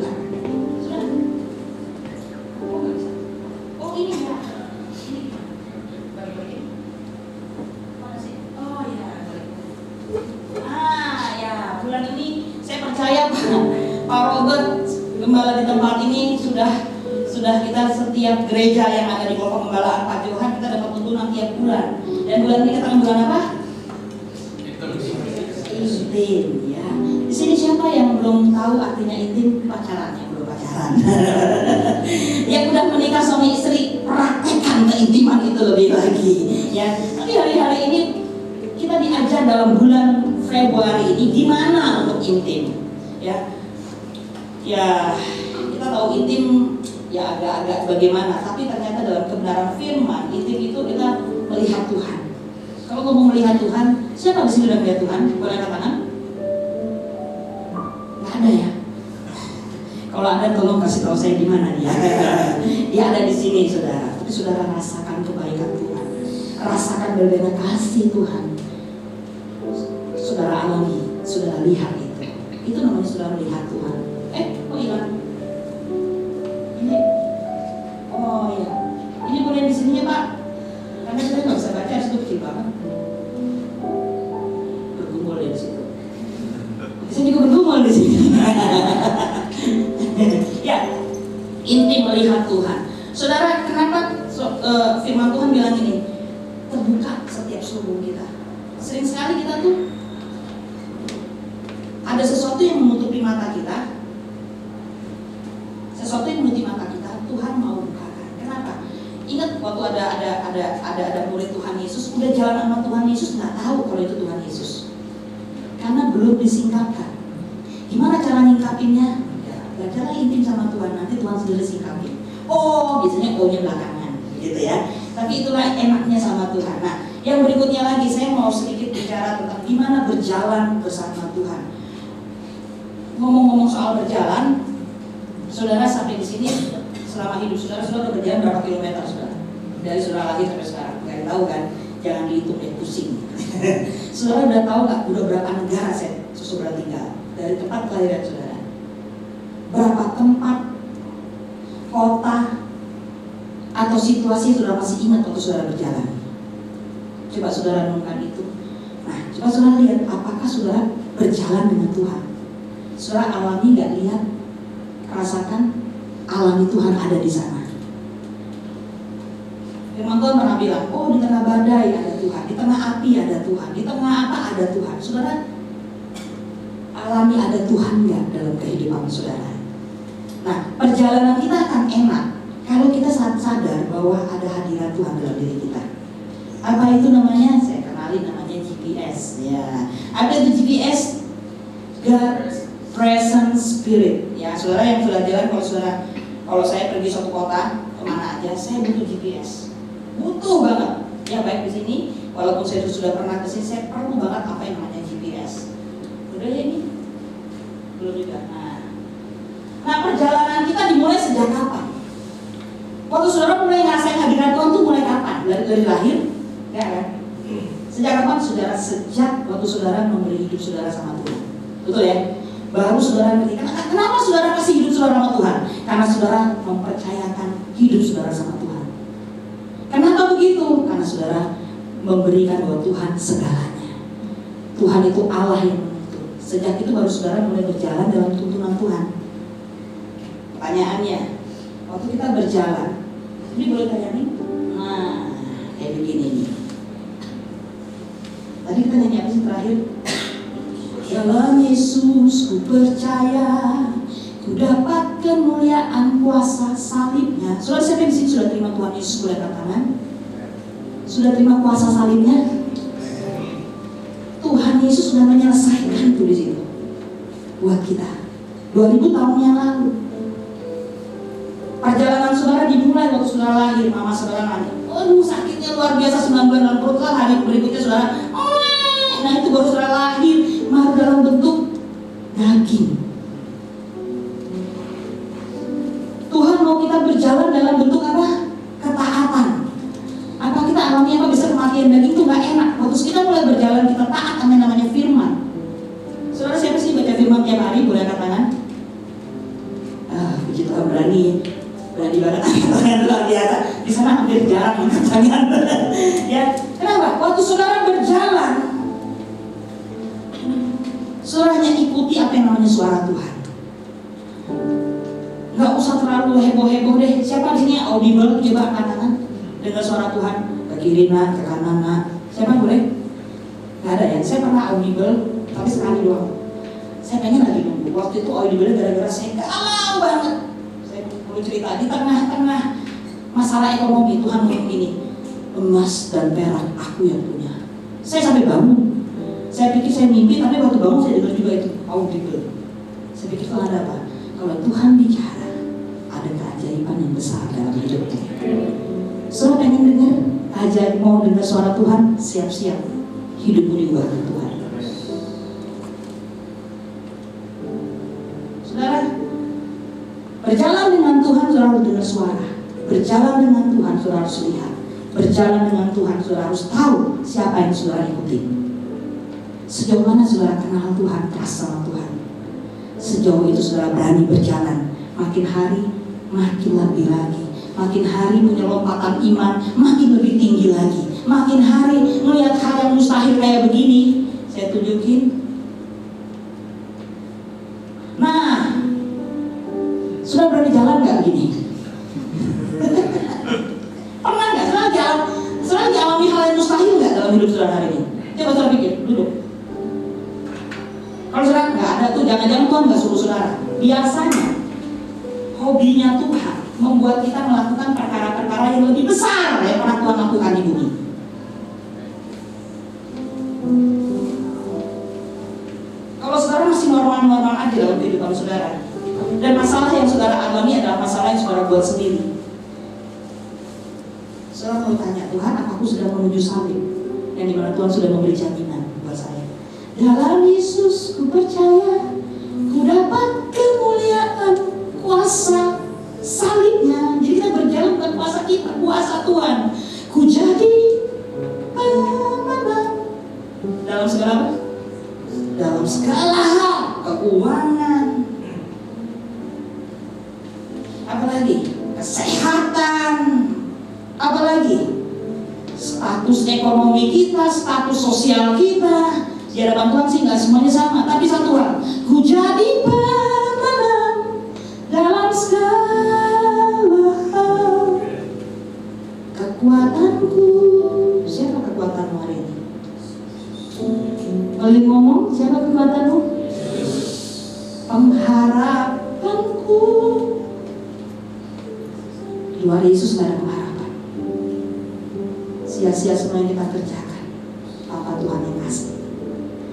Tuhan. Sudah? Oh nggak bisa. Oh ini ya. Ini bagi-bagi. Mana sih? Oh ya. Ya bulan ini saya percaya Pak Robert gembala di tempat ini sudah kita setiap gereja yang ada di bawah pembalaan Pak Johan kita dapat tuntunan tiap bulan. Dan bulan ini kita akan bulan apa? Intim ya. Di sini siapa yang belum tahu artinya intim? Pacaran, yang belum pacaran. Yang udah menikah suami istri, praktekkan keintiman itu lebih lagi ya. Tapi hari-hari ini kita diajar dalam bulan Februari ini gimana untuk intim ya. Ya kita tahu intim ya agak-agak bagaimana, tapi ternyata dalam kebenaran firman intim itu kita melihat Tuhan. Kalau ngomong melihat Tuhan, siapa di sini udah melihat Tuhan? Boleh angkat tangan? Nggak ada ya. Kalau ada tolong kasih tahu saya di mana dia. Dia ada di sini saudara. Tapi saudara rasakan kebaikan Tuhan, rasakan berbeda kasih Tuhan. Saudara alami, saudara lihat itu. Itu namanya saudara melihat Tuhan. Kok hilang? Ini, oh ya, ini boleh di sininya Pak. Karena saya nggak bisa baca, itu kecil banget. Bergumul di situ. Saya juga bergumul di sini. Ya, intim melihat Tuhan. Saudara, kenapa firman Tuhan bilang ini? Terbuka setiap selubung kita. Sering sekali kita tuh ada sesuatu yang menutupi mata kita. Sesuatu yang menutupi mata kita, Tuhan mau bukakan. Kenapa? Ingat waktu ada murid Tuhan Yesus, udah jalan sama Tuhan Yesus nggak tahu kalau itu Tuhan Yesus, karena belum disingkapkan. Gimana cara nyingkapinnya? Ya, belajarlah intim sama Tuhan, nanti Tuhan sendiri singkapin. Oh, biasanya O-nya belakangan, gitu ya. Tapi itulah enaknya sama Tuhan. Nah, yang berikutnya lagi saya mau sedikit bicara tentang gimana berjalan bersama Tuhan. Ngomong-ngomong soal berjalan, saudara sampai di sini selama hidup saudara sudah berjalan berapa kilometer saudara? Dari saudara lahir sampai sekarang, nggak tahu kan? Jangan dihitung deh, pusing. Saudara udah tahu nggak? Udah berapa negara saudara tinggal dari tempat kelahiran saudara? Berapa tempat, kota, atau situasi saudara masih ingat waktu saudara berjalan? Coba saudara renungkan itu. Nah, coba saudara lihat apakah saudara berjalan dengan Tuhan? Saudara alami nggak lihat? Rasakan alami Tuhan ada di sana. Firman Tuhan pernah bilang, oh di tengah badai ada Tuhan, di tengah api ada Tuhan, di tengah apa ada Tuhan. Saudara alami ada Tuhan nggak dalam kehidupan saudara? Nah, perjalanan kita akan enak kalau kita sadar bahwa ada hadirat Tuhan dalam diri kita. Apa itu namanya? Saya kenalin namanya GPS. Ya, ada itu GPS, God Presence Spirit. Ya, saudara yang sudah jalan, kalau saya pergi suatu kota kemana aja, saya butuh GPS, butuh banget. Ya baik di sini, walaupun saya sudah pernah kesini, saya perlu banget apa yang namanya GPS. Udah ya ini, belum juga. Nah perjalanan kita dimulai sejak kapan? Waktu saudara mulai ngerasain hadirat Tuhan tuh mulai kapan? Dari lahir? Ya kan? Sejak kapan saudara? Sejak waktu saudara memberi hidup saudara sama Tuhan. Betul ya? Baru saudara ngerti. Kenapa saudara kasih hidup saudara sama Tuhan? Karena saudara mempercayakan hidup saudara sama Tuhan. Kenapa begitu? Karena saudara memberikan bahwa Tuhan segalanya. Tuhan itu Allah yang menuntun. Sejak itu baru saudara mulai berjalan dalam tuntunan Tuhan. Pertanyaannya, waktu kita berjalan, ini boleh tanya nih? Nah, kayak begini nih. Tadi kita nyanyi apa sih terakhir? Dalam Yesus ku percaya, ku dapat kemuliaan kuasa salibnya. Saudara siapa di sini sudah terima Tuhan Yesus? Boleh angkat tangan. Sudah terima kuasa salibnya? Tuhan Yesus sudah menyelesaikan itu di situ buat kita. 2000 tahun yang lalu. Perjalanan saudara dimulai waktu saudara lahir, mama saudara lahir. Aduh sakitnya luar biasa 9 bulan dalam perut lah. Hari berikutnya saudara, nah itu baru saudara lahir, malah dalam bentuk daging. Tuhan mau kita berjalan dalam bentuk apa? Ketaatan. Apa kita alami apa bisa kematian daging itu nggak enak. Waktu kita mulai berjalan kita taat sama yang namanya firman. Saudara siapa sih baca firman tiap hari? Boleh angkat tangan. puji Tuhan berani banget yang luar biasa. Di sana hampir jarang pertanyaan. Ya, kenapa? Waktu saudara berjalan, saudara ikuti apa yang namanya suara Tuhan. Nggak usah terlalu heboh-heboh deh. Siapa di sini audible? Coba angkat tangan. Dengar suara Tuhan ke kiri nak, ke kanan nak. Siapa boleh? Nggak ada ya. Saya pernah audible, tapi sekali doang. Saya pengen lagi nunggu. Waktu itu audible gara-gara saya galau banget. Saya perlu cerita di tengah-tengah masalah ekonomi. Tuhan ngomong gini, emas dan perak aku yang punya. Saya sampai bangun. Saya pikir saya mimpi, tapi waktu bangun saya dengar juga itu audible. Saya pikir Tuhan ada apa? Kalau Tuhan bicara, ada keajaiban yang besar dalam hidupnya. Saudara pengen dengar ajaib, mau dengar suara Tuhan, siap-siap hidupmu diubah Tuhan. Saudara, berjalan dengan Tuhan saudara harus dengar suara. Berjalan dengan Tuhan saudara harus lihat. Berjalan dengan Tuhan saudara harus tahu siapa yang saudara ikuti. Sejauh mana saudara kenal Tuhan, trust sama Tuhan. Sejauh itu saudara berani berjalan. Makin hari makin lebih lagi. Makin hari punya lompatan iman makin lebih tinggi lagi. Makin hari melihat hal yang mustahil kayak begini. Saya tunjukin. Nah, sudah berani jalan nggak gini? Pernah nggak? Sudah alami hal yang mustahil nggak dalam hidup saudara hari ini? Coba saudara pikir, duduk. Kalau saudara nggak ada tuh, jangan-jangan Tuhan nggak suruh saudara. Biasanya hobinya Tuhan membuat kita melakukan perkara-perkara yang lebih besar yang pernah Tuhan lakukan di bumi. Kalau saudara masih normal-normal aja dalam kehidupan saudara, dan masalah yang saudara alami adalah masalah yang saudara buat sendiri, saudara mau tanya, Tuhan, apa aku sudah menuju salib? Yang dimana Tuhan sudah memberi jaminan buat saya. Dalam Yesus ku percaya, ku dapat kemuliaan kuasa salibnya. Jadi kita berjalan bukan kuasa kita, kuasa Tuhan. Ku jadi pemenang dalam segala hal, keuangan, apalagi kesehatan, apalagi status ekonomi kita, status sosial kita. Di hadapan Tuhan sih nggak semuanya sama, tapi satu hal, ku jadi pemenang dalam segala hal. Kekuatanku, siapa kekuatanmu hari ini? Boleh ngomong, siapa kekuatanmu? Pengharapanku. Di luar Yesus gak ada pengharapan. Sia-sia semua yang kita kerjakan. Apa Tuhan yang kasih?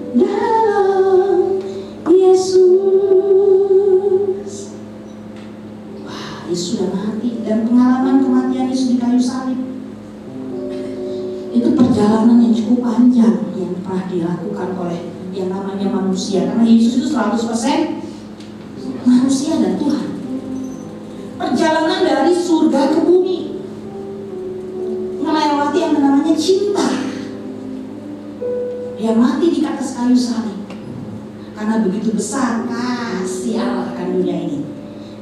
Dalam Yesus. Wah, Yesus sudah mati. Dan pengalaman kematian Yesus di kayu salib itu perjalanan yang cukup panjang yang pernah dilakukan oleh yang namanya manusia. Karena Yesus itu 100% manusia dan Tuhan. Perjalanan dari surga ke bumi, melewati yang namanya cinta. Dia mati di atas kayu salib karena begitu besar kasih Allah akan dunia ini.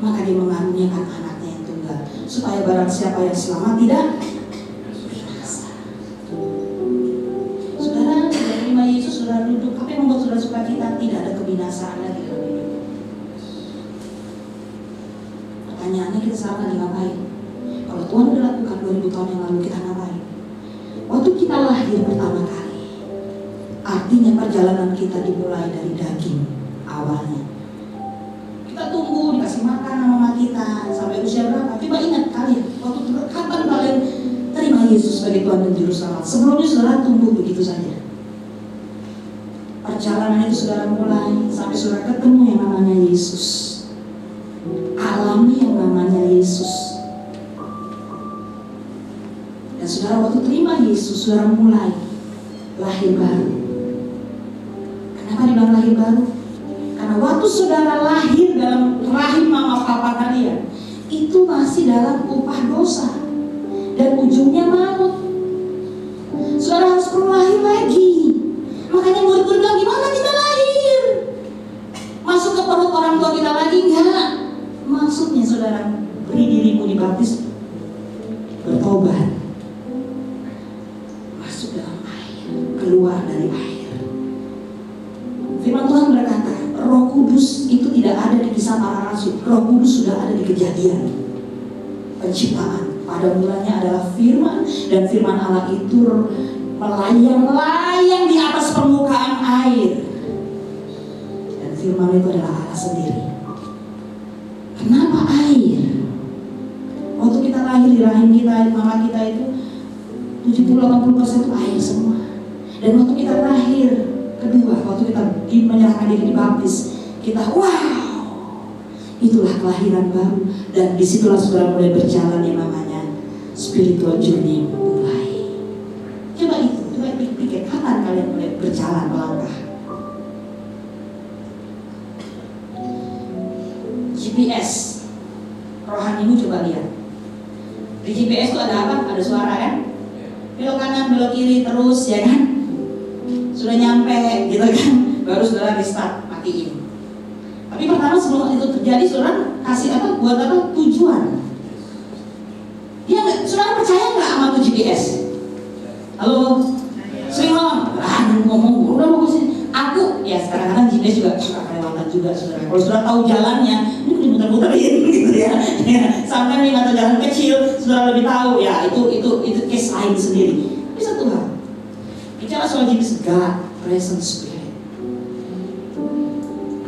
Maka dia mengaruniakan anaknya yang tunggal, supaya barang siapa yang selamat tidak binasa. Saudara menerima Yesus, saudara duduk. Apa yang membuat saudara sukacita? Tidak ada kebinasaan lagi dalam hidup. Pertanyaannya, kita sekarang lagi ngapain? Kalau Tuhan sudah lakukan 2000 tahun yang lalu, kita ngapain? Waktu kita lahir pertama kali, artinya perjalanan kita dimulai dari daging awalnya. Kita tunggu dikasih makan sama mama kita sampai usia berapa? Coba ingat kalian, waktu kapan kalian terima Yesus sebagai Tuhan dan Juru Selamat? Sebelumnya saudara tunggu begitu saja. Perjalanan itu saudara mulai sampai saudara ketemu yang namanya Yesus. Alami yang namanya Yesus. Dan saudara waktu terima Yesus, saudara mulai lahir baru. Kenapa dibilang lahir baru? Karena waktu saudara lahir dalam rahim mama papa kalian, itu masih dalam upah dosa dan ujungnya maut. Saudara harus perlu lahir lagi. Makanya murid-murid bilang, gimana kita lahir? Masuk ke perut orang tua kita lagi? Enggak. Maksudnya saudara beri dirimu dibaptis, bertobat, masuk dalam air, keluar dari air. Firman Tuhan berkata, Roh Kudus itu tidak ada di Kisah Para Rasul. Roh Kudus sudah ada di Kejadian, penciptaan. Pada mulanya adalah firman, dan firman Allah itu melayang-layang di atas permukaan air. Dan firman itu adalah Allah sendiri. Kenapa air? Waktu kita lahir di rahim kita, mama kita itu 70-80% itu air semua. Dan waktu kita lahir kedua, waktu kita menyerahkan diri dibaptis, kita itulah kelahiran baru. Dan disitulah saudara mulai berjalan yang namanya spiritual journey mulai. Coba pikir kapan kalian mulai berjalan melangkah. GPS rohanimu coba lihat. Di GPS itu ada apa? Ada suara kan? Belok kanan, belok kiri terus ya kan? Sudah nyampe gitu kan? Baru saudara restart, matiin. Tapi pertama sebelum itu terjadi saudara kasih apa? Buat apa? Tujuan. Dia nggak, saudara percaya nggak sama tuh GPS? Halo? Sering ngomong, udah bagus sih. Aku ya kadang-kadang GPS juga suka kelewatan juga saudara. Kalau saudara tahu jalannya, ini dimuter-muterin gitu ya. Sampai nih atau jalan kecil, saudara lebih tahu ya. Itu case lain sendiri. Tapi satu hal, bicara soal GPS, God, present spirit.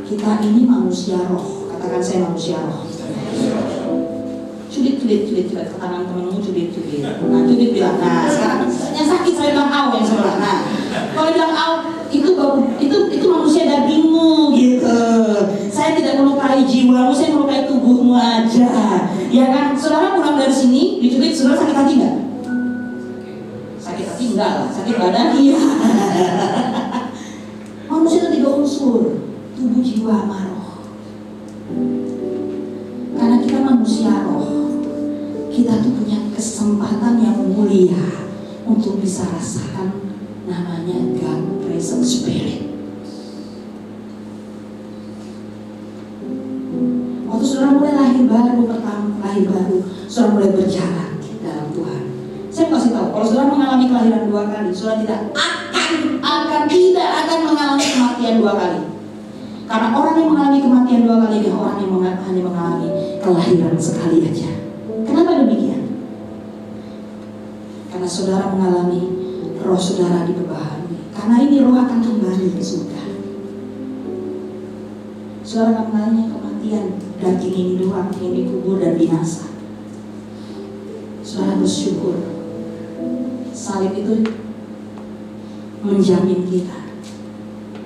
Kita ini manusia roh. Katakan saya manusia roh. Culit ke tangan temenmu, culit. Nah, culit bilang, nah sekarang yang sakit saya bilang aw yang sebelah. Nah, kalau bilang aw itu manusia dagingmu gitu. Saya tidak melukai jiwamu, saya melukai tubuhmu aja. Ya kan, saudara pulang dari sini diculik, saudara sakit hati nggak? Sakit hati enggak lah, sakit badan iya. Manusia itu tiga unsur, tubuh, jiwa, sama roh. Karena kita manusia roh, kita tuh punya kesempatan yang mulia untuk bisa rasakan namanya God present spirit. Waktu saudara mulai lahir baru, saudara mulai berjalan dalam Tuhan. Saya kasih tahu, kalau saudara mengalami kelahiran 2 kali, saudara tidak akan mengalami kematian 2 kali. Karena orang yang mengalami kematian 2 kali adalah orang yang hanya mengalami kelahiran sekali aja. Kenapa demikian? Karena saudara mengalami roh saudara dibebani. Karena ini roh akan kembali ke surga. Saudara akan mengalami kematian daging ini doang yang dikubur dan binasa. Saudara bersyukur. Salib itu menjamin kita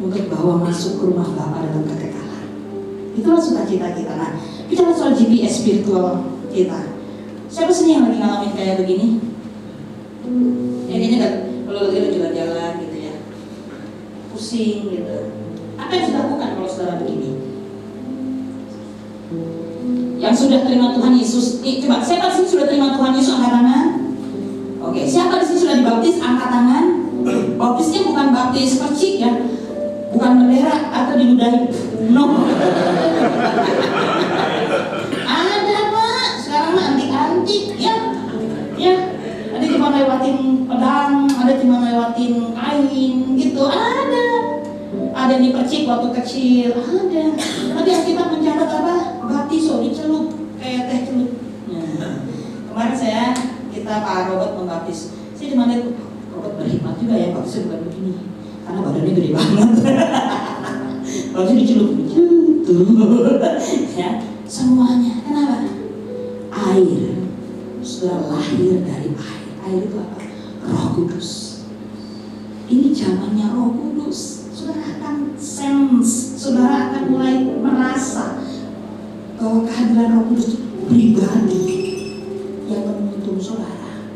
untuk bawa masuk ke rumah Bapa dalam kekekalan. Itulah sukacita kita. Nah, bicara soal GPS spiritual kita. Siapa sih yang lagi ngalamin kayak begini? Ya kayaknya kan kalau lagi jalan-jalan gitu ya, pusing gitu. Apa yang sudah lakukan kalau saudara begini? Yang sudah terima Tuhan Yesus, coba siapa di sini sudah terima Tuhan Yesus, angkat tangan. Oke, siapa di sini sudah dibaptis, angkat tangan. Baptisnya bukan baptis percik ya, bukan bendera atau diludahi. No. Ada Pak, sekarang mah antik-antik ya. Ya, ada cuma lewatin pedang, ada cuma lewatin kain gitu, ada yang dipercik waktu kecil, ada. Tapi kita mencatat apa? Baptiso, dicelup kayak teh celup. Nah, kemarin kita Pak Robert membaptis. Saya cuma lihat Robert berhikmat juga ya, baptisnya bukan begini, karena badannya gede banget. Baptisnya dicelup gitu. Ya, semuanya. Kenapa? Air. Sudah lahir dari air. Air itu apa? Roh Kudus. Ini zamannya Roh Kudus. Saudara akan sense, saudara akan mulai merasa bahwa kehadiran Roh Kudus itu pribadi yang menuntun saudara.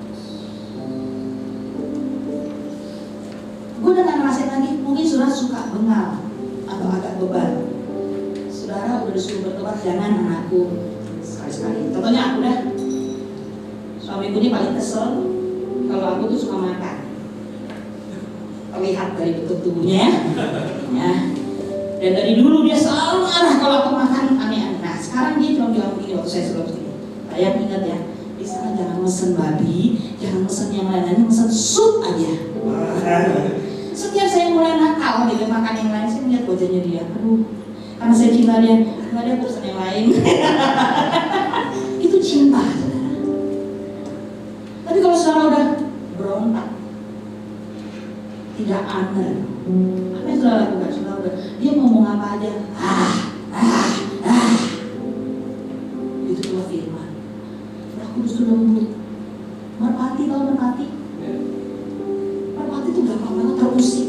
Gue udah gak ngerasain lagi. Mungkin saudara suka bengal atau agak beban. Saudara udah disuruh bertobat, jangan anakku sekali-sekali. Contohnya aku dah. Suamiku ini paling kesel kalau aku tuh suka makan. Terlihat dari bentuk tubuhnya ya. Dan dari dulu dia selalu marah kalau aku makan aneh-aneh. Nah, Sekarang dia cuma bilang begini waktu saya sebelum sini. Saya ingat ya, di sana jangan mesen babi, jangan mesen yang lain-lain, mesen sup aja. Setiap saya mulai nakal gitu makan yang lain, saya melihat wajahnya dia. Aduh, karena saya cinta dia, nggak ada pesan yang lain. Itu cinta, saudara. Tapi kalau saudara udah berontak, tidak aner, apa yang saudara lakukan? Saudara udah, dia ngomong apa aja, itu keluar firman. Roh Kudus itu lembut. Merpati, tahu merpati? Merpati itu gampang banget terusik.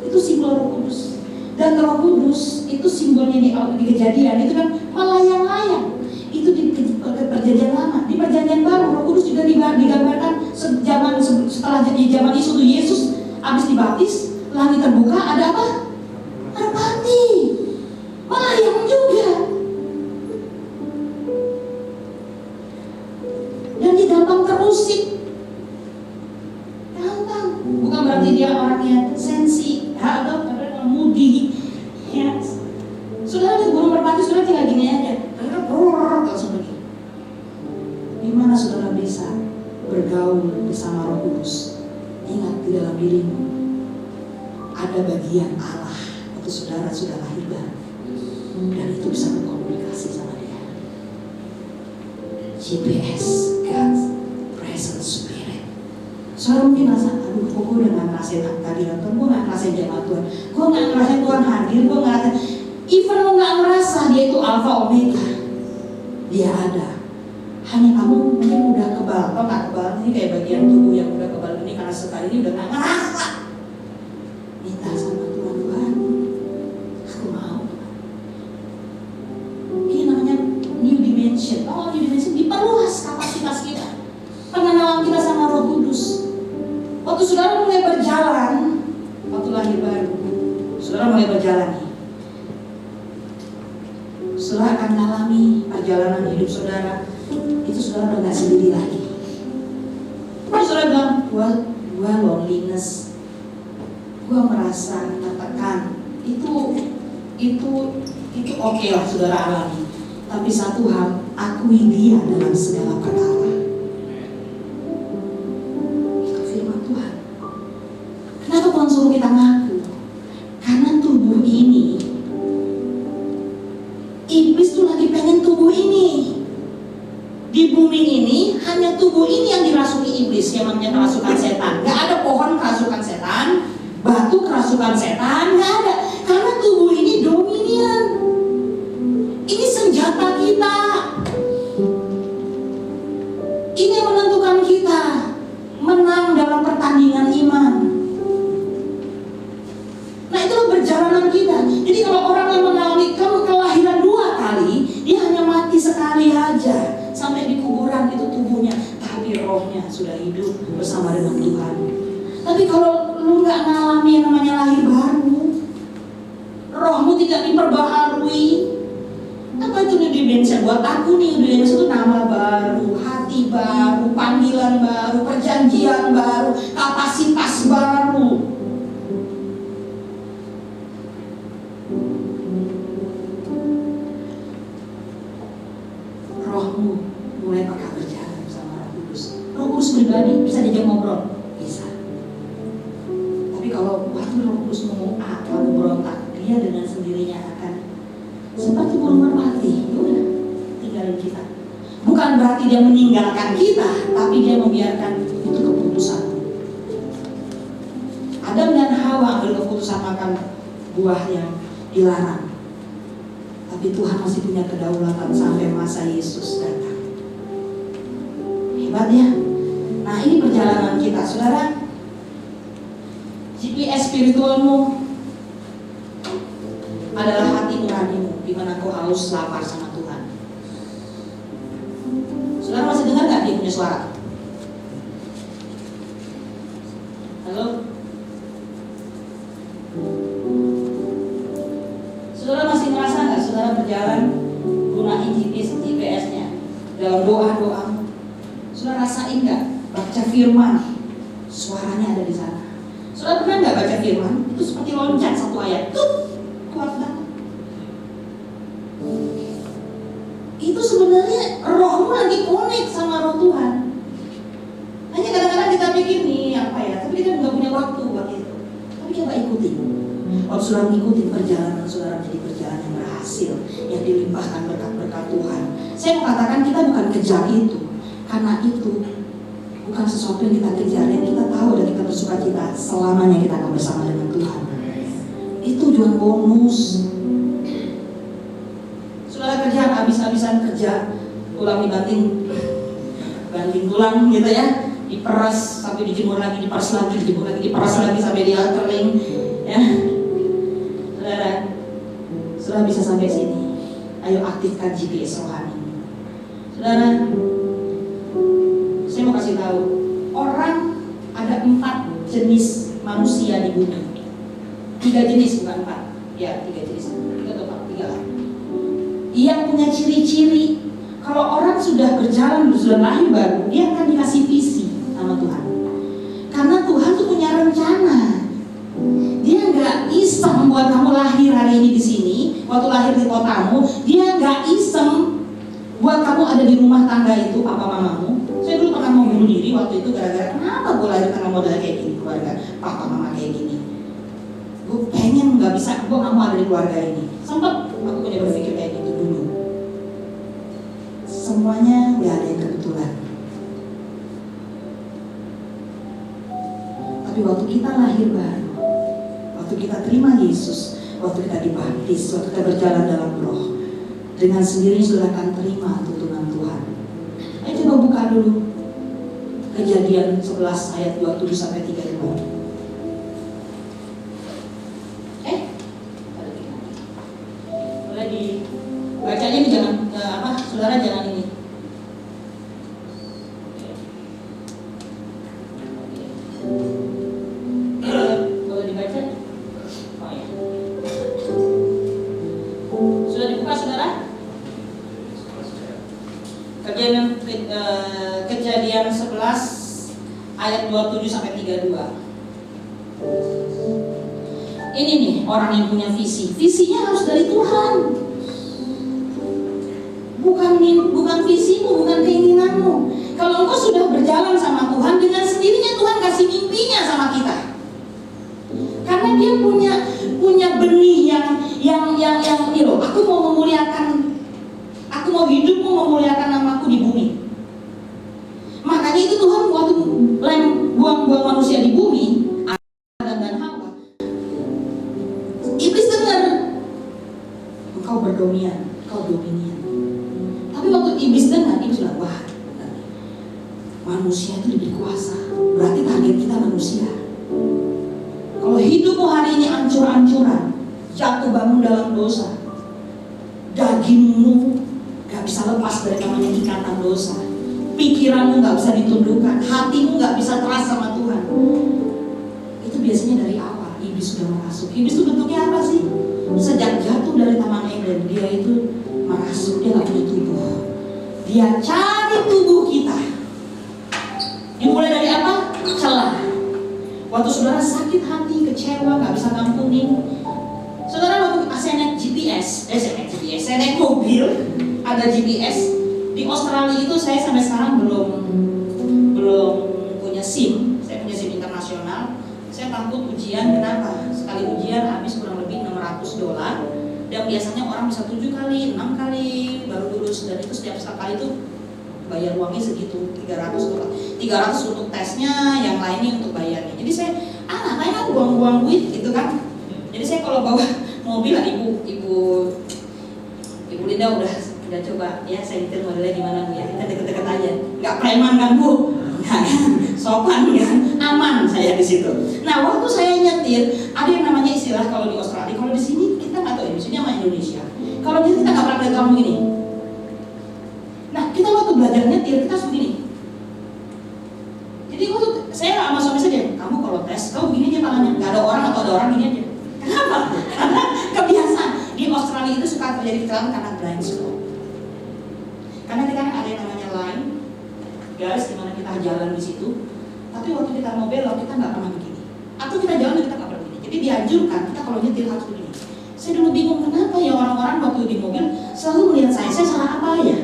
Itu simbol Roh Kudus. Dan Roh Kudus itu simbolnya di Kejadian itu kan melayang-layang. Itu di perjanjian lama. Di perjanjian baru Roh Kudus juga digambarkan setelah jadi zaman Yesus habis dibaptis, langit terbuka, ada apa? Merpati. Melayang juga. Dan dia gampang terusik. Gampang. Bukan berarti dia orangnya sensi atau moody. Ya. Saudara lihat burung merpati, saudara tinggal gini aja. Langsung pergi. Gimana saudara bisa bergaul bersama Roh Kudus? Ingat, di dalam dirimu ada bagian Allah waktu saudara sudah lahir baru. Dan itu bisa berkomunikasi sama dia. GPS, God's presence spirit. Saudara mungkin rasa, aduh kok gue udah gak ngerasain kehadiran Tuhan, gue gak ngerasain jemaat Tuhan, gue gak ngerasain Tuhan hadir, gue gak ngerasain. Even lo gak ngerasa dia itu Alpha Omega, dia ada. Hanya kamu mungkin udah kebal, atau gak kebal, ini kayak bagian tubuh yang udah kebal ini karena sekali ini udah gak ngerasa. Minta sama Tuhan, Tuhan, aku mau. Ini namanya new dimension. Oh, new dimension diperluas kapasitas kita, pengenalan kita sama Roh Kudus. Waktu saudara mulai berjalan, waktu lahir baru, saudara mulai berjalan nih. Saudara akan mengalami perjalanan hidup saudara. Itu saudara udah gak sendiri lagi. Terus saudara bilang, gua loneliness, gua merasa tertekan. Itu oke lah saudara alami. Tapi satu hal, akui dia dalam segala perkara. Itu firman Tuhan. Kenapa Tuhan suruh kita ngaku? Karena tubuh ini, iblis tuh lagi pengen tubuh ini. Di bumi ini hanya tubuh ini yang dirasuki iblis, yang namanya kerasukan setan. Gak ada pohon kerasukan setan, batu kerasukan setan, gak ada. Karena tubuh ini dominian. Ini senjata kita. Ini yang menentukan kita menang dalam pertandingan iman. Nah, itulah perjalanan kita. Jadi kalau orang yang mengalami kelahiran 2 kali, dia hanya mati sekali aja. Sampai di kuburan itu tubuhnya, tapi rohnya sudah hidup bersama dengan Tuhan. Tapi kalau lu gak ngalami yang namanya lahir baru, rohmu tidak diperbaharui. Apa itu new dimension? Buat aku nih, new dimension itu nama baru, hati baru, panggilan baru, perjanjian baru, kapasitas baru. Rohmu mulai peka berjalan bersama Roh Kudus. Roh Kudus pribadi bisa diajak ngobrol, bisa. Tapi kalau waktu Roh Kudus ngomong A, kamu berontak, dia dengan sendirinya akan seperti burung merpati. Yaudah, tinggalin kita. Bukan berarti dia meninggalkan kita, tapi dia membiarkan itu keputusan. Adam dan Hawa ambil keputusan makan buah yang dilarang. Tapi Tuhan masih punya kedaulatan sampai masa Yesus datang. Hebat ya. Nah, ini perjalanan kita, saudara. GPS spiritualmu adalah hati nuranimu, di mana kau haus lapar sama Tuhan. Saudara masih dengar nggak dia punya suara? Halo? Saudara masih merasa nggak saudara berjalan gunain GPS-nya dalam doa-doa? Saudara rasain nggak baca firman? Suaranya ada di sana. Saudara pernah nggak baca firman? Itu seperti loncat satu ayat, kuat banget. itu sebenarnya rohmu lagi connect sama roh Tuhan. Hanya kadang-kadang kita pikir nih apa ya, tapi kita nggak punya waktu buat itu. Tapi coba ikutin. Waktu saudara mengikuti perjalanan saudara menjadi perjalanan yang berhasil, yang dilimpahkan berkat-berkat Tuhan. Saya mau katakan kita bukan kejar itu, karena itu bukan sesuatu yang kita kejar, yang kita tahu dan kita bersuka cita selamanya kita akan bersama dengan Tuhan. Itu tujuan bonus. Saudara kerja habis-habisan kerja, tulang dibanting tulang gitu ya, diperas sampai dijemur lagi, diperas lagi, dijemur lagi, diperas lagi sampai dia kering, ya. Saudara bisa sampai sini. Ayo aktifkan GPS rohani. Saudara, saya mau kasih tahu, orang ada 4 jenis manusia di bumi. 3 jenis bukan 4, ya 3 jenis, 3 atau 4, 3 lah. Yang punya ciri-ciri. Kalau orang sudah berjalan, sudah lahir baru, dia akan dikasih visi sama Tuhan. Karena Tuhan tuh punya rencana. Dia nggak iseng buat kamu lahir hari ini di sini, waktu lahir di kotamu. Dia nggak iseng buat kamu ada di rumah tangga itu papa mamamu. Saya dulu pernah mau bunuh diri waktu itu gara-gara kenapa gue lahir tengah model kayak gini, keluarga papa mama kayak gini. Gue pengen nggak bisa, gue nggak mau ada di keluarga ini. Sempat aku punya berpikir kayak gitu dulu. Semuanya nggak ada yang kebetulan. Tapi waktu kita lahir baru, waktu kita terima Yesus, waktu kita dibaptis, waktu kita berjalan dalam roh, dengan sendiri sudah akan terima tuntunan Tuhan. Ayo coba buka dulu Kejadian 11 ayat 27 sampai 32. Boleh dibacanya ini, jangan saudara jangan ini. Boleh dibaca? Oh ya. Sudah dibuka saudara? Kejadian 11 ayat 27 sampai 32. Ini nih orang yang punya visi. Visinya harus dari Tuhan. Bukan visimu, bukan keinginanmu. Kalau engkau sudah berjalan sama Tuhan, dengan sendirinya Tuhan kasih mimpinya sama kita. Karena dia punya benih yang aku mau memuliakan, aku mau hidupmu memuliakan namaku di bumi. Makanya itu Tuhan waktu buang-buang manusia di bumi, Adam dan Hawa. Iblis dengar, engkau berdominian, engkau dominian. Tapi waktu iblis dengar, iblis bilang, wah, manusia itu diberi kuasa. Berarti target kita manusia. Kalau hidupmu hari ini ancur-ancuran, jatuh bangun dalam dosa, dagingmu gak bisa lepas dari namanya ikatan dosa, pikiranmu gak bisa ditundukkan, hatimu gak bisa terasa sama Tuhan. Itu biasanya dari awal iblis sudah merasuk. Iblis itu bentuknya apa sih? Sejak jatuh dari Taman Eden, dia itu merasuk, dia gak punya tubuh. Dia cari tubuh kita. Dimulai dari apa? Celah. Waktu saudara sakit hati, kecewa, gak bisa ngampunin. Saudara waktu saya naik saya naik mobil, ada GPS. Di Australia itu saya sampai sekarang belum punya SIM. Saya punya SIM internasional. Saya takut ujian, kenapa? Sekali ujian habis kurang lebih $600. Dan biasanya orang bisa 7 kali, 6 kali baru lulus. Dan itu setiap kali itu bayar uangnya segitu, 300 untuk tesnya, yang lainnya untuk bayarnya. Jadi saya, ngapain aku buang-buang duit gitu kan. Jadi saya kalau bawa mobil lah, ibu Linda udah coba ya, saya nyetir modelnya gimana Bu ya, kita deket-deket aja, nggak preman kan Bu, sopan kan, aman saya di situ. Nah waktu saya nyetir, ada yang namanya istilah kalau di Australia, kalau di sini kita nggak tahu ya, maksudnya sama Indonesia. Kalau di sini kita nggak pernah lihat kamu gini. Nah kita waktu belajar nyetir kita harus begini. Jadi waktu saya sama suami saja, kamu kalau tes, kamu begini aja palanya, nggak ada orang atau ada orang gini aja. Kenapa? Karena kebiasaan. Di Australia itu suka terjadi kecelakaan karena blind spot. Karena kita kan ada yang namanya line, garis di mana kita jalan di situ. Tapi waktu kita mau belok kita nggak pernah begini. Atau kita jalan kita nggak pernah begini. Jadi dianjurkan kita kalau nyetir harus begini. Saya dulu bingung kenapa ya orang-orang waktu di mobil selalu melihat saya salah apa ya?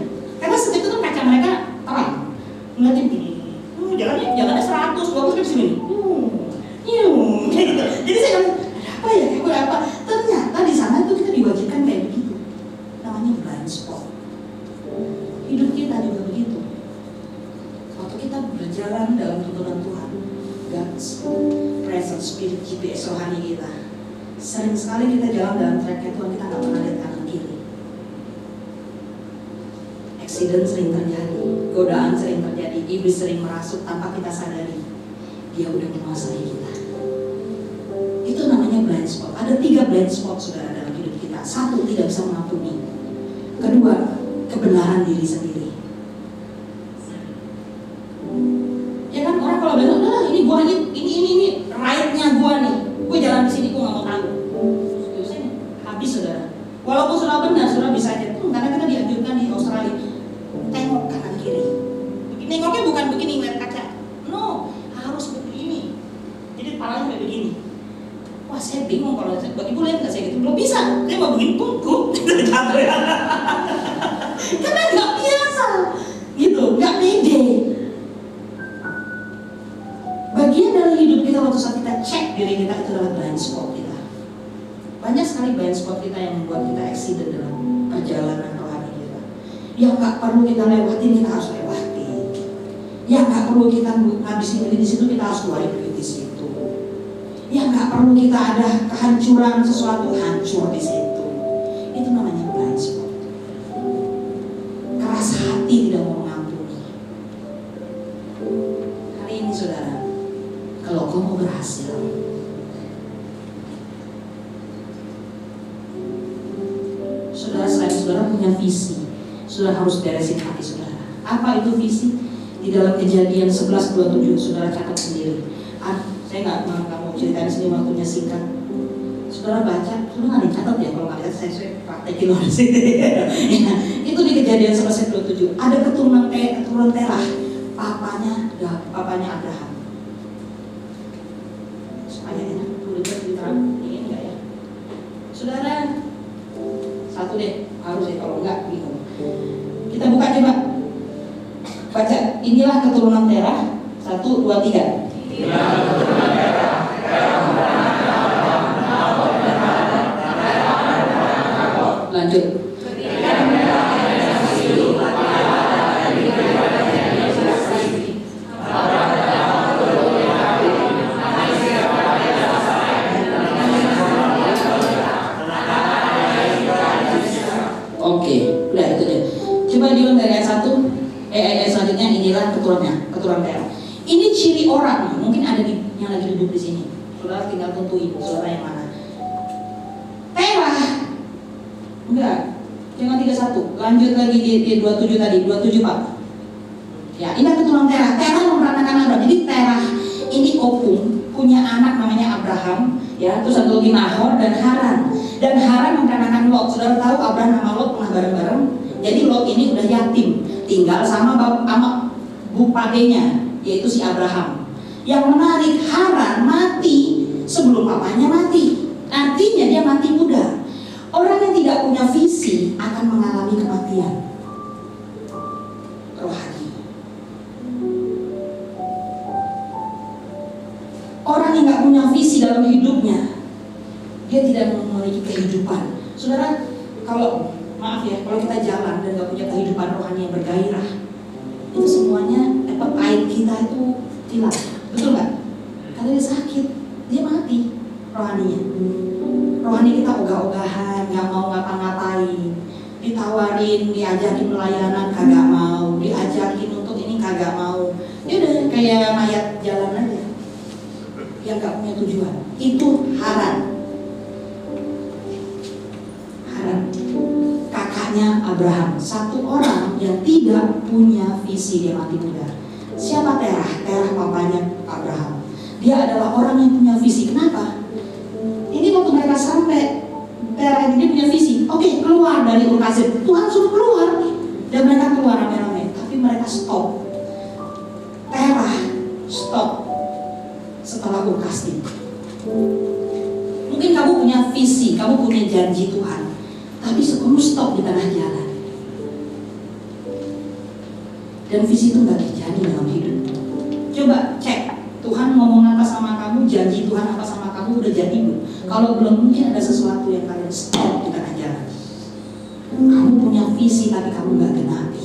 Hidup kita juga begitu. Waktu kita berjalan dalam tuntunan Tuhan, God's presence, spirit, GPS rohani kita, sering sekali kita jalan dalam tracknya Tuhan, kita nggak pernah lihat kanan kiri. Accident sering terjadi, godaan sering terjadi, iblis sering merasuk tanpa kita sadari. Dia udah menguasai kita. Itu namanya blind spot. Ada 3 blind spot saudara dalam hidup kita. 1, tidak bisa mengampuni. Kedua, kebenaran diri sendiri. Ya kan, orang kalau bilang, udah ini gua ini right-nya gua nih. Gue jalan di sini, gua nggak mau tahu. Biasanya habis saudara. Walaupun sudah benar, sudah bisa aja. Karena kita dianjurkan di Australia, tengok kanan kiri. Nengoknya bukan begini ngeliat kaca. No, harus begini. Jadi kepalanya kayak begini. Wah, saya bingung kalau bagi ibu lihat nggak saya gitu. Belum bisa. Dia mau begini, punggung. Jatuh ya. Karena nggak biasa, gitu, nggak pede. Bagian dari hidup kita waktu saat kita cek diri kita itu adalah blind spot kita. Banyak sekali blind spot kita yang membuat kita accident dalam perjalanan rohani kita. Yang nggak perlu kita lewatin, kita harus lewati. Yang nggak perlu kita ngabisin duit di situ, kita harus keluarin duit di situ. Yang nggak perlu kita ada kehancuran sesuatu, hancur di situ. Itu namanya blind spot. Keras hati, tidak mau mengampuni. Hari ini saudara, kalau kau mau berhasil, saudara, selain saudara punya visi, saudara harus beresin hati saudara. Apa itu visi? Di dalam Kejadian 11:27, saudara catat sendiri. Saya nggak mau kamu ceritain sendiri, waktunya singkat. Saudara baca, saudara nggak dicatat ya, kalau nggak lihat saya praktekin di sini. Itu di Kejadian 11:27. Ada keturunan Terah, papanya Abraham. Supaya enak, tulisnya diterang, ini enggak ya? Saudara, satu deh, harus ya, kalau enggak bingung. Kita buka coba. Baca, inilah keturunan Terah. 1, 2, 3. Lanjut. Oke, udah itu deh. Coba diulang dari ayat 1. Ayat selanjutnya, inilah keturunan Terah. Ini ciri orang, mungkin ada yang lagi duduk di sini. Saudara tinggal tentuin saudara yang mana. Terah. Enggak. Jangan 31. Lanjut lagi di 27 tadi, 27 Pak. Ya, ini keturunan Terah. Terah memperanakan Abraham. Jadi Terah ini opung, punya anak namanya Abraham, ya, terus satu lagi Nahor dan Haran. Dan Haran memperanakan Lot. Saudara tahu Abraham sama Lot pernah bareng-bareng. Jadi Lot ini udah yatim, tinggal sama bupadenya, yaitu si Abraham. Yang menarik, Haran mati sebelum papanya mati. Artinya dia mati muda. Orang yang tidak punya visi akan mengalami kematian rohani. Orang yang nggak punya visi dalam hidupnya, dia tidak memiliki kehidupan. Saudara, kalau maaf ya, kalau kita jalan dan nggak punya kehidupan rohani yang bergairah, itu semuanya appetite kita itu hilang. Betul nggak? Kalau dia sakit, dia mati rohaninya. Rohani kita ogah-ogahan, nggak mau ngapa-ngapain. Ditawarin, diajakin pelayanan, kagak mau. Diajakin untuk ini, kagak mau. Dia udah kayak mayat jalan aja, yang nggak punya tujuan. Itu Haran. Kakaknya Abraham, satu orang yang tidak punya visi, dia mati muda. Siapa Terah? Terah papanya Abraham. Dia adalah orang yang punya visi. Kenapa? Ini waktu mereka sampai, Terah ini punya visi. Oke, keluar dari Ur Kasdim. Tuhan suruh keluar, dan mereka keluar rame-rame. Tapi mereka stop. Terah stop setelah Ur Kasdim. Mungkin kamu punya visi, kamu punya janji Tuhan, tapi kamu stop di tengah jalan. Dan visi itu nggak terjadi dalam hidup. Coba cek, Tuhan ngomong apa sama kamu, janji Tuhan apa sama kamu, udah jadi belum? Kalau belum, mungkin ada sesuatu yang kalian stop di tengah jalan. Kamu punya visi tapi kamu nggak genapi.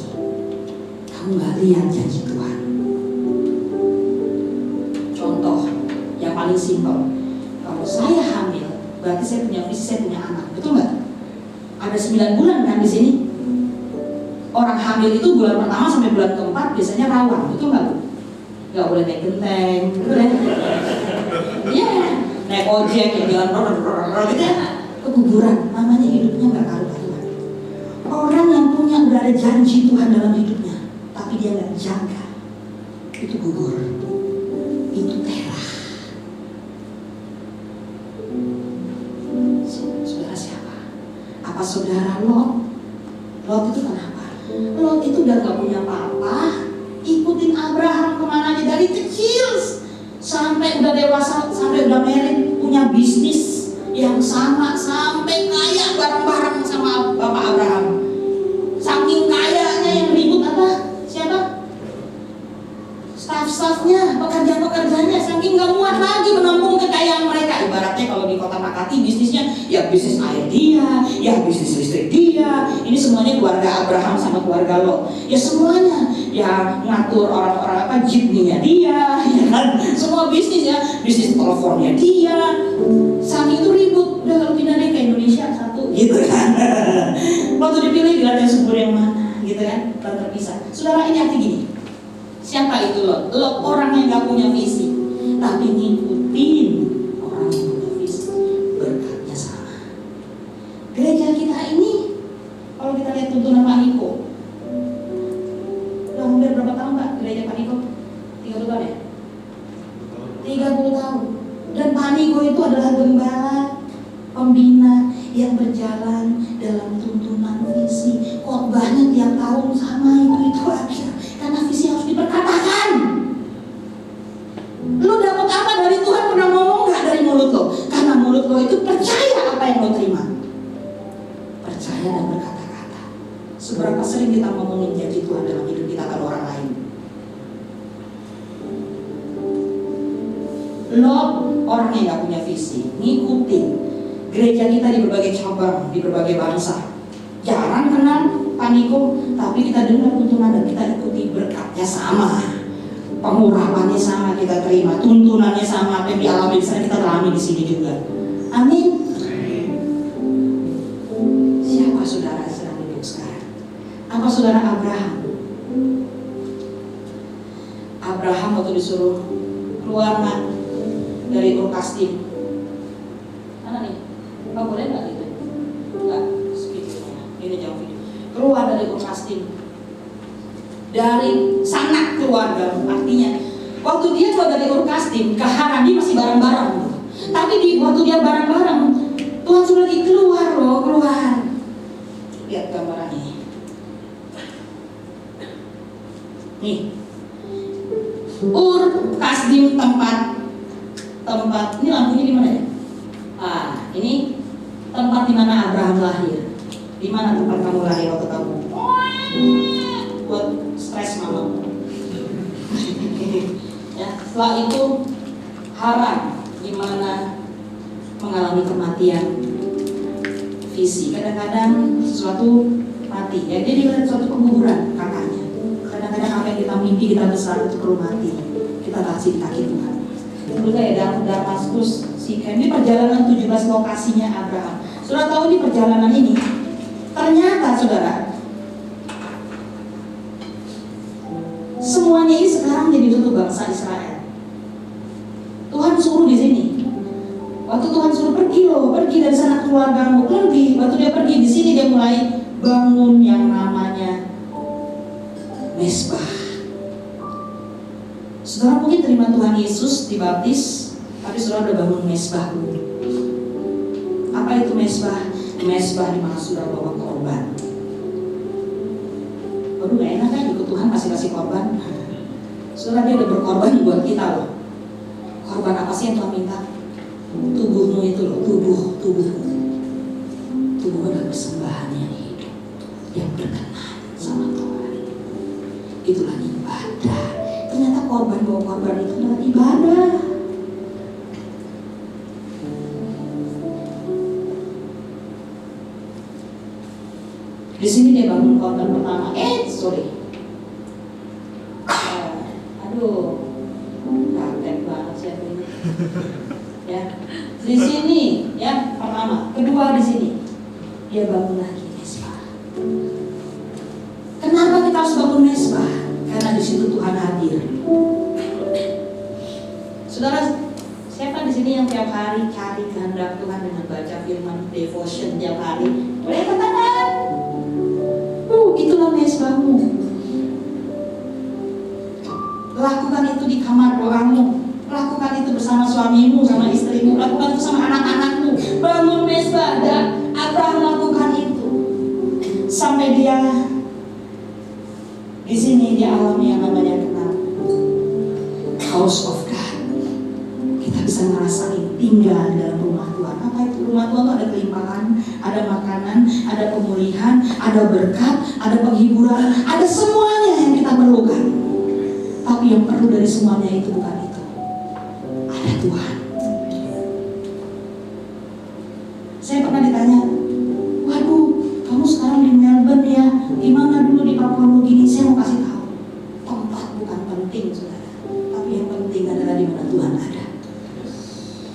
kamu nggak lihat janji Tuhan. Contoh yang paling simpel, kalau saya hamil, berarti saya punya visi, saya punya anak, betul nggak? Ada 9 bulan kan di sini. Orang hamil itu bulan pertama sampai bulan keempat biasanya rawan, betul nggak Bu? Nggak boleh naik genteng, betul ya? Iya, naik ojek yang jalan gitu ya, keguguran, namanya hidupnya nggak karu-karuan. Orang yang udah ada janji Tuhan dalam hidupnya, tapi dia nggak jaga, itu gugur, itu terah. Saudara siapa? Apa saudara Lot? Lot itu kenapa? Lot itu udah gak punya apa-apa, ikutin Abraham kemana aja dari kecil sampai udah dewasa, sampai udah married, punya bisnis yang sama, sampai kaya bareng-bareng sama Bapak Abraham. Saking kayanya yang ribut apa? Siapa? Staff-staffnya, pekerjaan-pekerjaannya, saking gak muat lagi menampung kekayaan mereka. Ibaratnya kalau di kota Makati bisnisnya, ya bisnis air dia, ya bisnis listrik dia. Ini semuanya keluarga Abraham sama keluarga Lot. Ya semuanya, ya ngatur orang-orang apa, jeepnya dia, ya kan? Semua bisnis ya, bisnis teleponnya dia. Saking itu ribut, udah kalau pindah deh ke Indonesia satu, gitu kan? Waktu dipilih dilihat yang subur yang mana, gitu kan? Dan terpisah. Saudara, ini arti gini. Siapa itu Lot? Lot orang yang gak punya visi, tapi ngikutin orang yang punya visi, berkatnya sama. Gereja kita ini, kalau kita lihat tuntunan Pak Niko, udah hampir berapa tahun Pak gereja Pak Niko? 30 tahun ya? 30 tahun. Dan Pak Niko itu adalah gembala, pembina yang berjalan dalam tuntunan visi. Khotbahnya tiap tahun sama itu aja. Karena visi harus diperkatakan. Lo dapat apa dari Tuhan, pernah ngomong gak dari mulut lo? Karena mulut lo itu percaya apa yang lo terima. Percaya dan berkata-kata. Seberapa sering kita ngomongin janji Tuhan dalam hidup kita ke orang lain? Lot orang yang gak punya visi, ngikutin gereja kita di berbagai cabang, di berbagai bangsa. Jarang kenal Pak Niko, tapi kita dengar tuntunan dan kita ikuti, berkatnya sama, pengurapannya sama kita terima, tuntunannya sama, apa yang dialami di sana kita alami di sini juga. Amin. Siapa saudara sedang hidup sekarang? Apa saudara Abraham? Abraham waktu disuruh keluar dari Ur Kasdim, mana nih? Pak boleh nggak gitu? Nggak, speakernya. Ini jauh video. Keluar dari Ur Kasdim, dari sanak keluarga, artinya waktu dia keluar dari Ur Kasdim ke Haran, dia masih bareng-bareng. Tapi waktu dia bareng-bareng, Tuhan sudah lagi keluar loh, keluar. Lihat gambarannya. Nih, Ur Kasdim tempat ini lampunya di mana ya? Ini tempat di mana Abraham lahir. Di mana tempat kamu lahir waktu kamu? Buat stres mamamu. Ya, setelah itu Haran, di mana mengalami kematian visi. Kadang-kadang sesuatu mati. Ya, dia dilihat suatu pengguguran kakaknya. Kadang-kadang apa yang kita mimpi kita besar itu perlu mati. Kita kasih di kaki Tuhan. Dulu kayak Damaskus, Sikem, ini perjalanan 17 lokasinya Abraham. Sudah tahu di perjalanan ini, ternyata saudara, semuanya ini sekarang jadi satu bangsa Israel. Tuhan suruh di sini. Waktu Tuhan suruh pergi dari sana keluargamu, pergi. Waktu dia pergi di sini dia mulai bangun yang namanya Mesbah. Saudara mungkin terima Tuhan Yesus dibaptis, tapi saudara udah bangun mesbah dulu. Apa itu mesbah? Mesbah di mana saudara bawa korban. Baru gak enak kan ikut Tuhan kasih korban. Saudara dia udah berkorban buat kita loh. Korban apa sih yang Tuhan minta? Tubuhmu itu loh, tubuhmu. Tubuhmu adalah persembahan yang hidup, yang berkenan sama Tuhan. Itulah ibadah. Ternyata bawa korban itu adalah ibadah. Di sini dia bangun korban pertama. Di sini ya pertama, kedua di sini dia bangun lagi mesbah. Kenapa kita harus bangun mesbah? Karena di situ Tuhan hadir. Saudara, siapa di sini yang tiap hari cari kehendak Tuhan dengan baca firman devotion tiap hari? Boleh katakan, itulah mesbahmu. Lakukan itu di kamar doamu. Lakukan itu bersama suamimu, sama istrimu. Lakukan itu sama anak-anakmu. Bangun mesbah. Dan Abraham lakukan itu sampai dia di sini dia alami yang namanya kenal house of God. Kita bisa ngerasain tinggal dalam rumah Tuhan. Apa itu rumah Tuhan? Itu ada kelimpahan, ada makanan, ada pemulihan, ada berkat, ada penghiburan, ada semuanya yang kita perlukan. Tapi yang perlu dari semuanya itu bukan itu. Ada Tuhan. Saya pernah ditanya, waduh, kamu sekarang di Melbourne ya, gimana dulu di Papua Nugini? Saya mau kasih tahu, tempat bukan penting, saudara. Tapi yang penting adalah di mana Tuhan ada.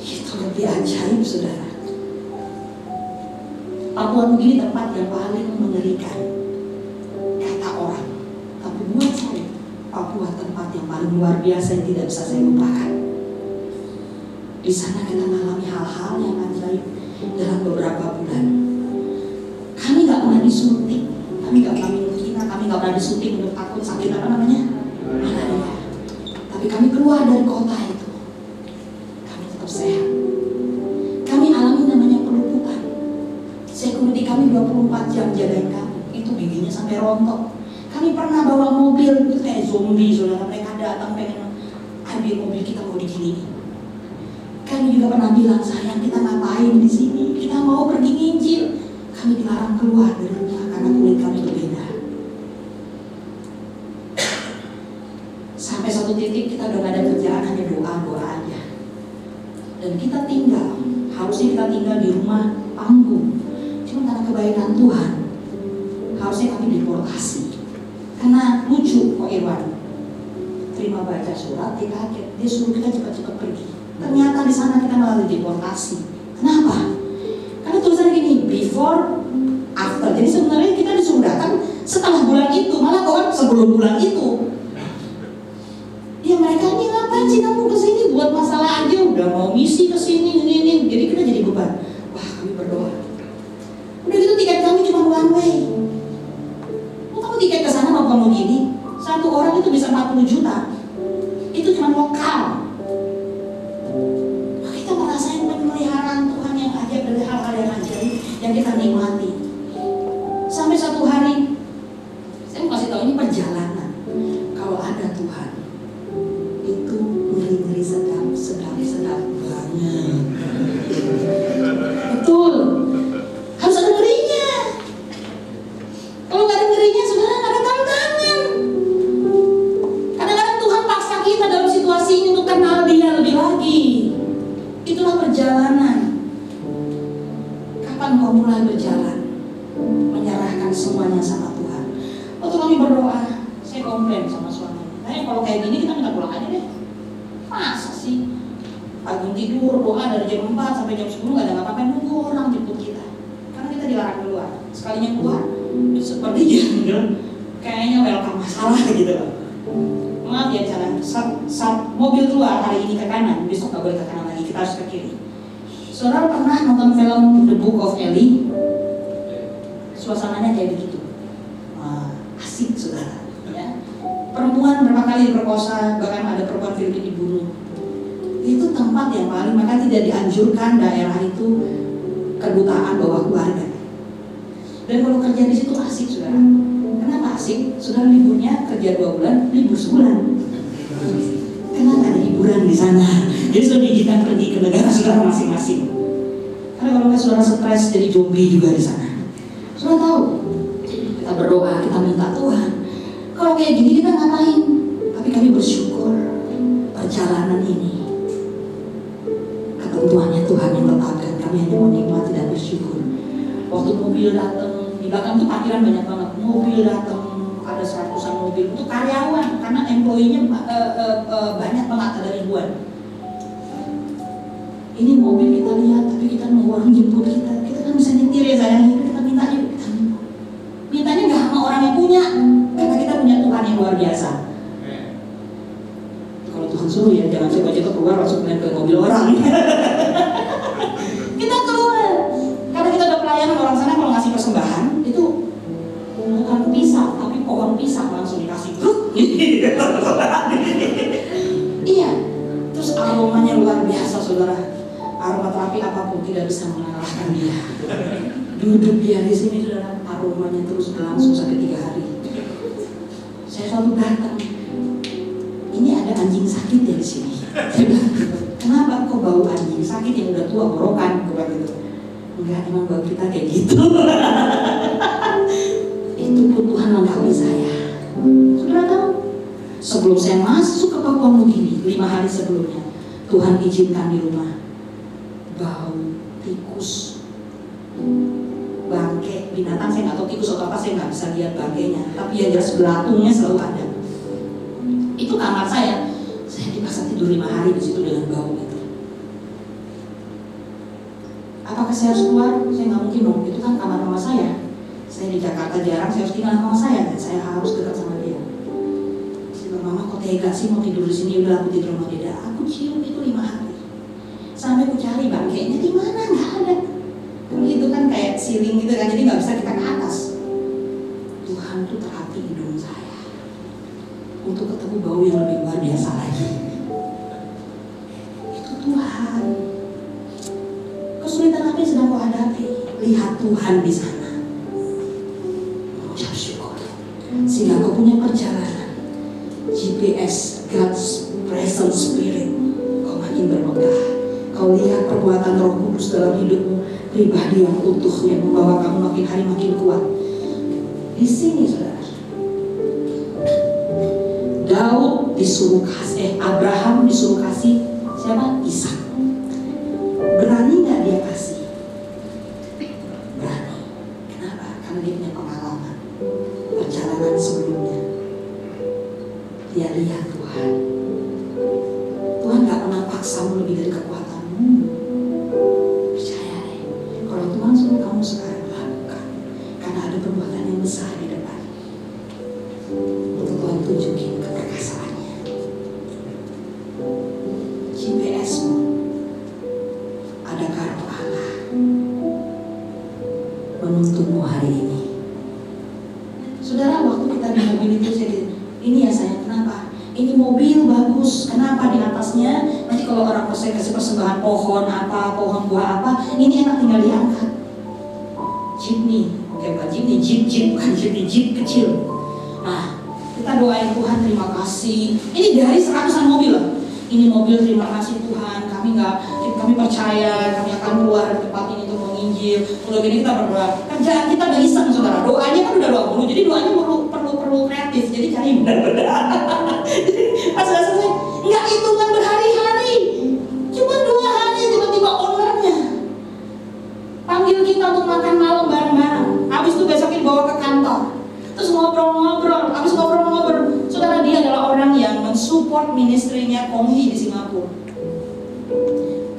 Itu lebih ajaib, saudara. Papua Nugini tempat yang paling mengerikan, kata orang. Tapi buat saya, Papua tempat yang paling luar biasa yang tidak bisa saya lupakan. Di sana kita mengalami hal-hal yang ajaib dalam beberapa bulan. Kami nggak pernah disuntik, kami nggak pernah minum kina, kami nggak pernah disuntik untuk takut sakit apa namanya malaria. Tapi kami keluar dari kota itu, kami tetap sehat. Kami alami namanya peluputan. Security kami 24 jam jagain kami, itu giginya sampai rontok. Kami pernah bawa mobil itu kayak zombie, saudara. Mereka datang pengen ambil mobil kita mau diginiin. Kami juga pernah bilang, sayang kita ngapain di sini? Kita mau pergi nginjil. Kami dilarang keluar dari rumah karena kulit kami berbeda. Sampai satu titik kita udah gak ada kerjaan, hanya doa-doa aja. Dan kita tinggal, harusnya kita tinggal di rumah panggung. Cuma karena kebaikan Tuhan, harusnya kami deportasi. Karena lucu kok Irwan, terima baca surat, dia kaget, dia suruh kita cepat-cepat pergi. Ternyata di sana kita malah deportasi. Kenapa? Karena tulisannya gini, before, after. Jadi sebenarnya kita disuruh datang setelah bulan itu, malah kawan sebelum bulan itu. Ya mereka ini ngapain sih kamu kesini buat masalah aja, udah mau misi kesini ini. Jadi kita jadi beban. Wah, kami berdoa. Udah gitu tiket kami cuma one way. Kamu tiket ke sana mau kamu gini, satu orang itu bisa 40 juta. Itu cuma lokal. Kita merasakan pemeliharaan Tuhan yang ajaib dari hal-hal yang ajaib yang kita nikmati. Sampai satu hari, saya mau kasih tahu ini perjalanan. Kalau ada Tuhan, itu ngeri-ngeri sedap banget. Betul. Harus ada ngerinya. Kalau nggak ada ngerinya, saudara nggak ada tantangan. Kadang-kadang Tuhan paksa kita dalam situasi ini untuk kenal Dia lebih lagi. Itulah perjalanan. Kapan kau mulai berjalan, menyerahkan semuanya sama Tuhan? Waktu kami berdoa, saya komplain sama suami. Kalau kayak gini kita minta pulang aja deh. Masa sih? Pagi tidur, doa dari jam 4 sampai jam 10 gak ada apa-apa, nunggu orang jemput kita. Karena kita dilarang keluar. Sekalinya keluar, seperti jungle, kayaknya welcome masalah gitu. Maaf ya, saat mobil keluar hari ini ke kanan, besok gak boleh ke kanan lagi, kita harus ke kiri. Saudara pernah nonton film The Book of Eli? Suasananya kayak begitu. Asik, saudara. Ya. Perempuan berapa kali diperkosa, bahkan ada perempuan Filipina dibunuh. Itu tempat yang paling, maka tidak dianjurkan daerah itu kedutaan bawah keluarga. Dan kalau kerja di situ asik, saudara. Kenapa asik? Saudara liburnya kerja 2 bulan, libur sebulan. Karena nggak ada hiburan di sana. Jadi sudah diizinkan pergi ke negara saudara masing-masing. Karena kalau nggak saudara stres jadi zombie juga di sana. Saudara tahu? Kita berdoa, kita minta Tuhan. Kalau kayak gini kita ngapain? Tapi kami bersyukur perjalanan ini ketentuannya Tuhan yang tetapkan. Kami hanya mau nikmati dan bersyukur. Waktu mobil datang, di belakang tuh parkiran banyak banget. Mobil datang, ada 100-an mobil untuk karyawan, karena employee-nya banyak banget, ada ribuan. Ini mobil kita lihat, tapi kita mau orang jemput kita. Kita kan bisa nyetir ya sayang, kita minta yuk, kita minta. Mintanya nggak sama orang yang punya, karena kita punya Tuhan yang luar biasa. Kalau Tuhan suruh ya, jangan coba-coba keluar langsung main ke mobil orang. Kita keluar, karena kita udah pelayanan orang sana kalau ngasih persembahan itu bukan pisang, tapi pohon pisang langsung dikasih grup. Iya, terus aromanya luar biasa saudara. Aromaterapi apapun tidak bisa mengalahkan dia. Duduk dia di sini saudara, aromanya terus berlangsung sampai 3 hari. Saya selalu datang. Ini ada anjing sakit ya di sini. Saya bilang, kenapa kok bau anjing sakit yang udah tua borokan? Gue gitu. Enggak, emang bau kita kayak gitu. Itu pun Tuhan lengkapi saya. Saudara tahu? Sebelum saya masuk ke Papua Nugini 5 hari sebelumnya, Tuhan izinkan di rumah bau tikus, bangke, binatang saya nggak tahu tikus atau apa, saya nggak bisa lihat bangkainya, tapi yang jelas belatungnya selalu ada. Itu kamar saya dipaksa tidur 5 hari di situ dengan bau itu. Apakah saya harus keluar? Saya nggak mungkin dong, itu kan kamar mama saya. Saya di Jakarta jarang, saya harus tinggal sama mama saya dan saya harus dekat sama dia. Saya bilang, mama kok tega sih mau tidur di sini? Udah aku tidur sama dia. Aku cium itu 5 hari. Sampai aku cari bangkainya di mana, nggak ada. Kalau itu kan kayak siling gitu kan, jadi nggak bisa kita ke atas. Tuhan tuh terhati hidung saya untuk ketemu bau yang lebih luar biasa lagi. Itu Tuhan. Kesulitan apa yang sedang kau hadapi? Lihat Tuhan di sana. Ucap syukur. Sehingga kau punya perjalanan GPS, God's Presence Spirit, kau makin bermegah. Kau lihat perbuatan Roh Kudus dalam hidupmu, pribadi yang utuh yang membawa kamu makin hari makin kuat. Di sini saudara, Daud disuruh kasih, Abraham disuruh kasih siapa? Ishak. Berani nggak dia kasih? Berani. Kenapa? Karena dia punya pengalaman perjalanan sebelumnya. Dia lihat Tuhan. Tuhan nggak pernah paksamu lebih dari kekuatanmu. Percaya deh, kalau Tuhan suruh kamu sekarang lakukan, karena ada perbuatan yang besar di depan. Untuk Tuhan tunjukin keperkasaannya. GPS-mu ada kartu Allah menuntunmu hari ini. Saudara, waktu kita di mobil itu saya gitu, ini ya sayang, kenapa? Ini mobil bagus, kenapa di atasnya nanti kalau orang saya kasih persembahan pohon apa, pohon buah apa, ini enak tinggal diangkat. Jeep nih, oke bukan jeep nih, jeep bukan jeep nih, jeep kecil. Nah, kita doain Tuhan terima kasih. Ini dari 100-an mobil loh. Ini mobil terima kasih Tuhan, kami percaya kami akan keluar dari tempat ini untuk menginjil. Untuk ini kita berdoa. Kerjaan kita udah iseng saudara, doanya kan udah doa mulu, jadi doanya perlu kreatif. Jadi cari benar-benar. Pas sudah selesai, nggak hitungan berhari-hari, cuma 2 hari tiba-tiba ownernya panggil kita untuk makan malam bareng-bareng. Habis itu besoknya dibawa ke kantor, terus ngobrol-ngobrol. Habis ngobrol-ngobrol, saudara, dia adalah orang yang mensupport ministrinya Konghi di Singapura.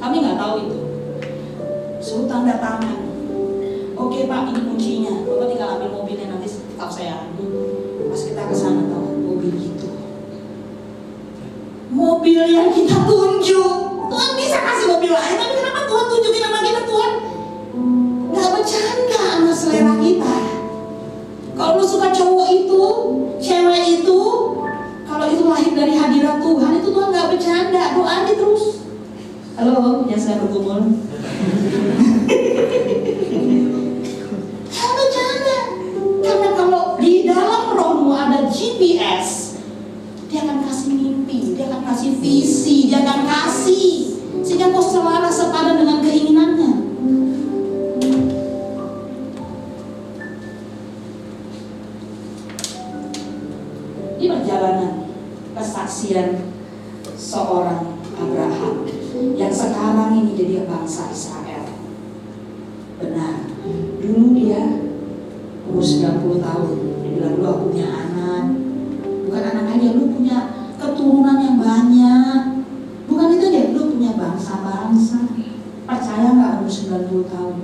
Kami nggak tahu itu. Suruh tanda tangan. Oke Pak, ini kuncinya. Bapak tinggal ambil mobilnya, nanti tetap saya ambil. Pas kita ke sana tahu mobil itu. Mobil yang kita tunjuk. Tuhan bisa kasih mobil lain, tapi kenapa Tuhan tunjukin nama kita? Tuhan nggak bercanda sama selera kita. Kalau lu suka cowok itu, cewek itu, kalau itu lahir dari hadirat Tuhan, itu Tuhan nggak bercanda. Doa aja terus. Halo, yang saya bergumul. Nggak bercanda. Karena kalau di dalam rohmu ada GPS, dia akan kasih mimpi, dia akan kasih visi, dia akan kasih, sehingga kau selaras sepadan dengan keinginannya. Di perjalanan kesaksian seorang Abraham yang sekarang ini jadi bangsa Israel. Benar, dulu dia umur 90 tahun, dia bilang, lu aku punya anak. Bukan anak aja, lu punya keturunan yang banyak. Bukan itu deh, lu punya bangsa-bangsa. kamu 90 tahun.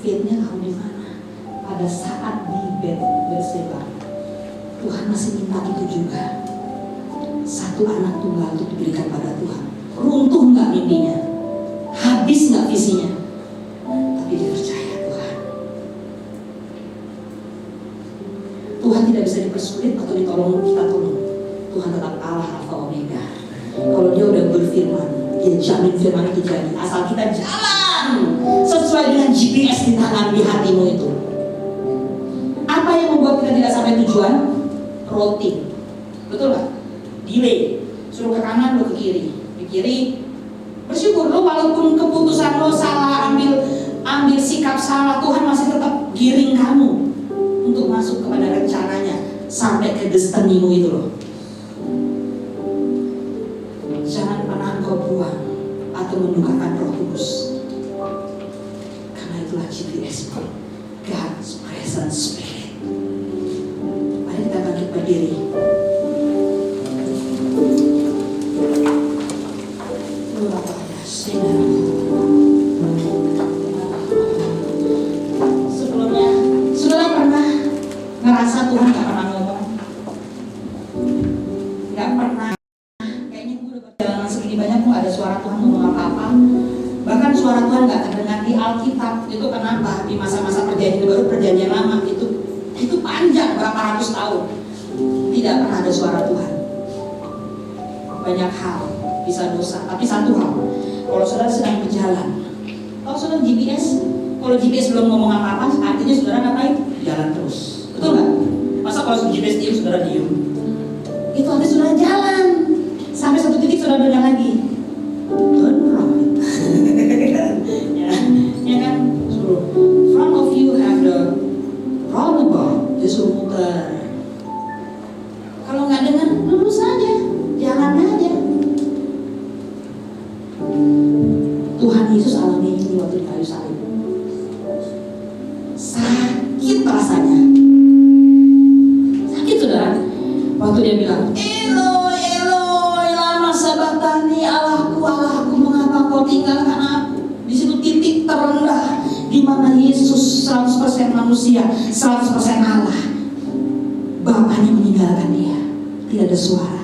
Faith-nya kamu di mana? Pada saat di Betseba, Tuhan masih minta itu juga. Satu anak tunggal untuk diberikan pada Tuhan. Runtuh nggak mimpinya? Habis nggak visinya? Tapi dia percaya Tuhan. Tuhan tidak bisa dipersulit atau ditolong kita tolong. Tuhan tetap Allah Alfa Omega. Kalau dia udah berfirman, dia jamin firman itu jadi. Asal kita jalan sesuai dengan GPS di tangan di hatimu itu. Apa yang membuat kita tidak sampai tujuan? Routine. Betul nggak? Delay. Suruh ke kanan, lo ke kiri. Di kiri, bersyukur lo walaupun keputusan lo salah, ambil sikap salah, Tuhan masih tetap giring kamu untuk masuk kepada rencananya sampai ke destinimu itu loh. Jangan pernah engkau buang atau mendukakan Roh Kudus, karena itulah GPS, God's presence spirit. Mari kita bangkit berdiri. Sebelumnya, saudara pernah ngerasa Tuhan gak pernah ngomong? Gak pernah. Kayaknya gue udah perjalanan segini banyak kok ada suara Tuhan ngomong apa-apa. Bahkan suara Tuhan gak terdengar di Alkitab. Itu kenapa? Di masa-masa perjanjian baru, perjanjian lama itu panjang berapa ratus tahun. Tidak pernah ada suara Tuhan. Banyak hal bisa dosa, tapi satu hal, kalau saudara sedang berjalan, kalau saudara GPS, kalau GPS belum ngomong apa-apa, artinya saudara ngapain? Jalan terus, betul nggak? Masa kalau GPS diem, saudara diem? Itu artinya saudara jalan, sampai satu titik saudara dengar lagi, turn right. ya kan? Suruh, front of you have the roundabout, disuruh muter. Kalau nggak dengar, lurus aja, jalan aja. Tuhan Yesus alami ini waktu di kayu salib. Sakit rasanya. Sakit saudara. Waktu dia bilang, Eloi, Eloi, lama sabachthani, Allahku, Allahku, mengapa kau tinggalkan aku? Di situ titik terendah di mana Yesus 100% manusia, 100% Allah. Bapaknya meninggalkan dia. Tidak ada suara.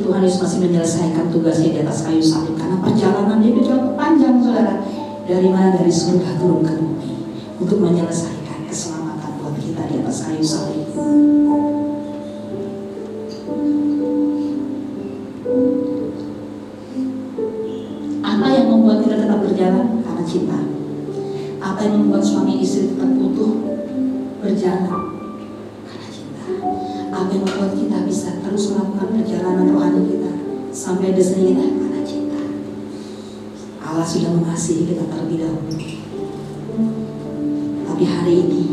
Tuhan Yesus masih menyelesaikan tugasnya di atas kayu salib, karena perjalanan dia itu panjang saudara. Dari mana? Dari surga turun ke bumi untuk menyelesaikan keselamatan buat kita di atas kayu salib. Apa yang membuat kita tetap berjalan? Karena cinta. Apa yang membuat suami istri tetap utuh berjalan? Karena cinta. Apa yang membuat kita bisa terus melakukan perjalanan rohani kita sampai destiny kita? Karena cinta. Allah sudah mengasihi kita terlebih dahulu. Tapi hari ini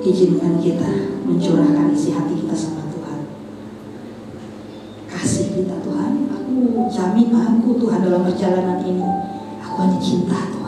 izinkan kita mencurahkan isi hati kita sama Tuhan. Kasih kita Tuhan. Aku jamin aku Tuhan dalam perjalanan ini, aku hanya cinta Tuhan.